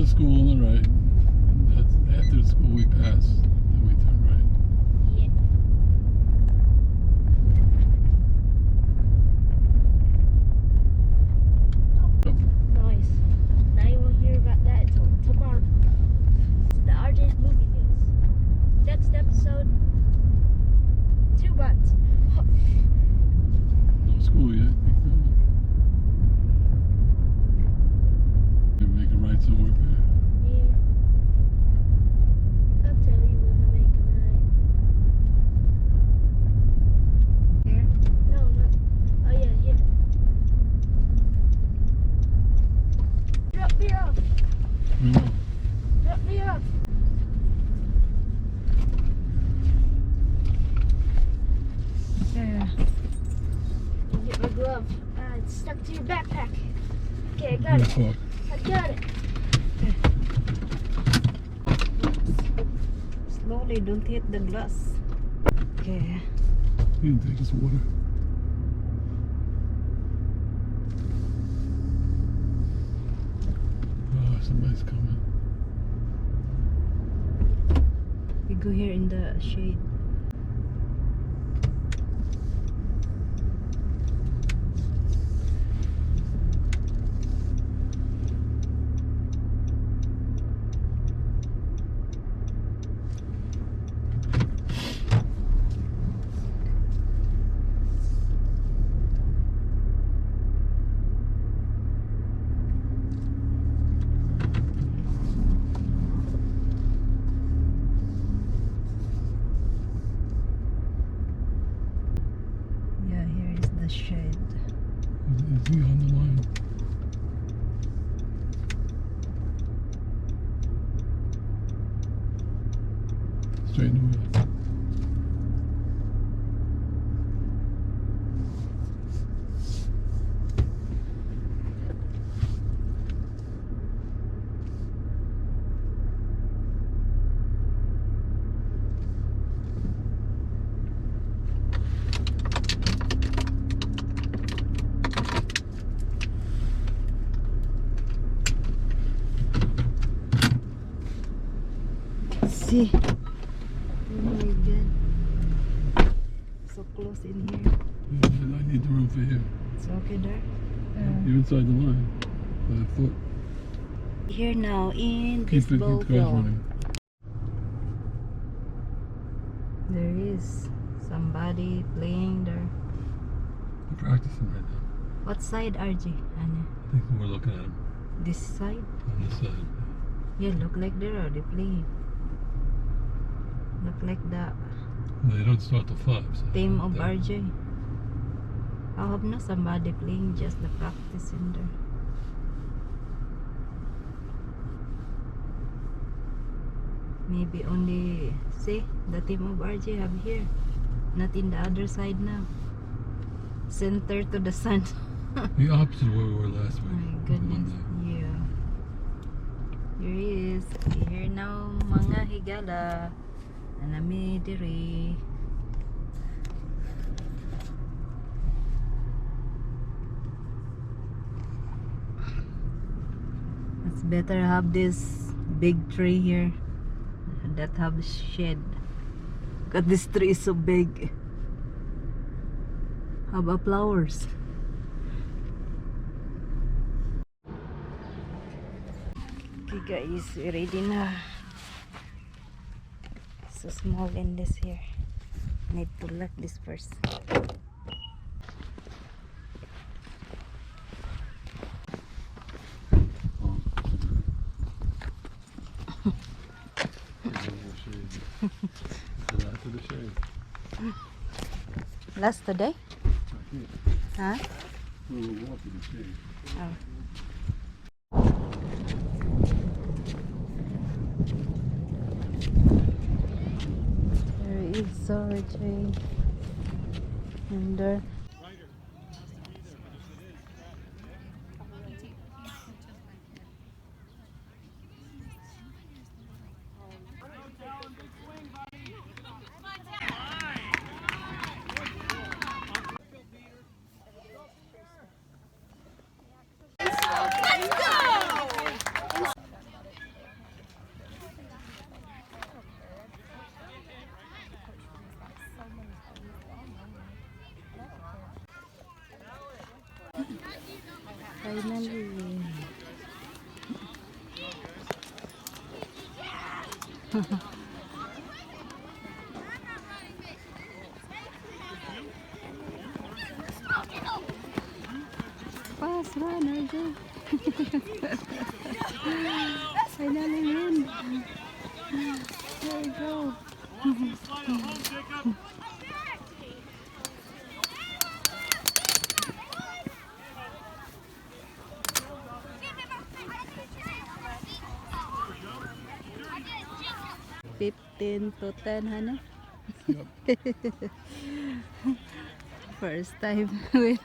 the school on the right. That's after the school we pass. Then we turn right. Yeah. Nice. Now you won't hear about that until tomorrow. This is the RJ's movie news. Next episode, 2 months. No school yet. Keep going. Maybe make a right somewhere there. Yeah. I'll tell you when to make it right. Here? No, not. Oh yeah, here. Drop me off. No. Drop me off. Yeah. Get my glove. It's stuck to your backpack. Okay, I got it. Fuck. I got it. Slowly, don't hit the glass. Okay. He didn't take his water. Oh, somebody's coming. We go here in the shade. Yeah, here is the shed. Is he on the line? Straighten the wheel. See? Oh my god. So close in here. Yeah, I need the room for you. It's okay there? You're inside the line. By a foot. Here now in Keep the baseball cars field. running. There is somebody playing there. I'm practicing right now. What side, RJ? Ano? I think we're looking at him This side? on this side. Yeah, look like they're already playing. Look like the They don't start till 5. So team of they- RJ. I hope not somebody playing just the practice in there. Maybe only, see, the team of RJ have here. Not in the other side now. Center to the sun. The opposite of where we were last week. My goodness, Monday. yeah. Here he is. Here now mga higala. Nanami diri. It's better have this big tree here that have shed. Because this tree is so big. Have a flowers. Okay guys, we ready na. So small in this here. Need to lock this first. Last today? Huh? Oh. There is surgery. And there. Fast runner, Joe. Finally win. There you go. 15 to 10, Hana. Yep. First time win.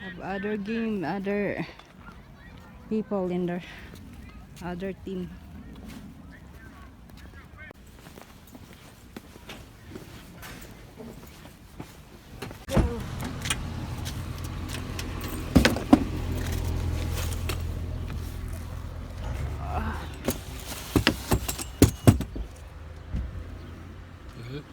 Have other game, other people in the other team. Is it?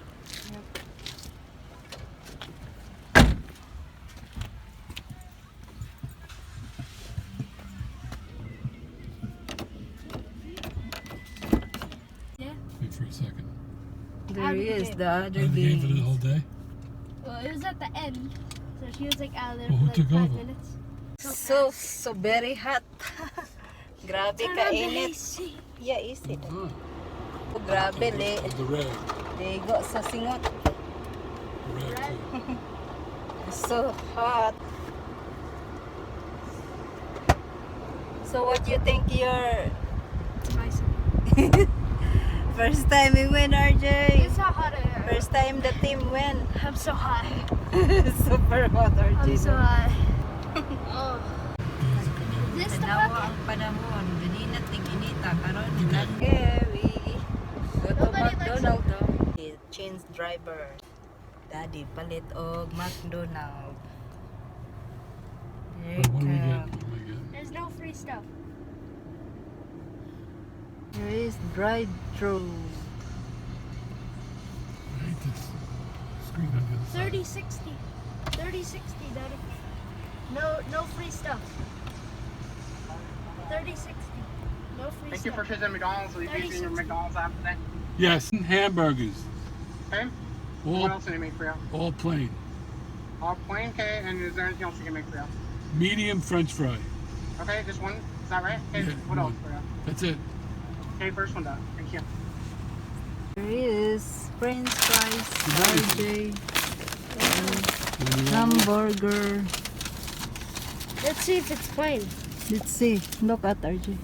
Wait for a second. There is the other Had the game for the game. whole day? Well, it was at the end. So she was like out of there Well, for who like took 5 over? minutes. So very hot. Grabe Turn on the kainit. AC. Yeah, easy. Ah, Grabe le. of the red. Ligo sa singot. The red too. It's so hot. So what do you think your first time we win, RJ? It's so hot in here. First time the team win. I'm so hot. Super hot, RJ. I'm so hot. Oh. This the Tanawa bucket? ang panahon. Ganina tig-inita. Karon nag-carry. Go to Nobody likes McDonald. Change driver. Daddy, palit og McDonald. There What do we get? come. What do we get? There's no free stuff. There is drive-through. I hate this screen on the other side. 3060. 3060, Daddy. No free stuff. 3060. No free Thank you stuff. for choosing McDonald's. Will you be using your 36. McDonald's app today? Yes, hamburgers. Okay. All, What else can I make for you? all plain. All plain, okay. And is there anything else we can make for you? Medium French fry. Okay, just one. Is that right? Okay. Yeah, What else one. for you? That's it. Okay, first one done. Thank you. There is French fries, Nice. RJ, When you want- hamburger. Let's see if it's plain. Let's see. Look at RJ.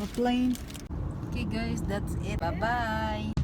A plane. Okay guys, that's it. Bye-bye.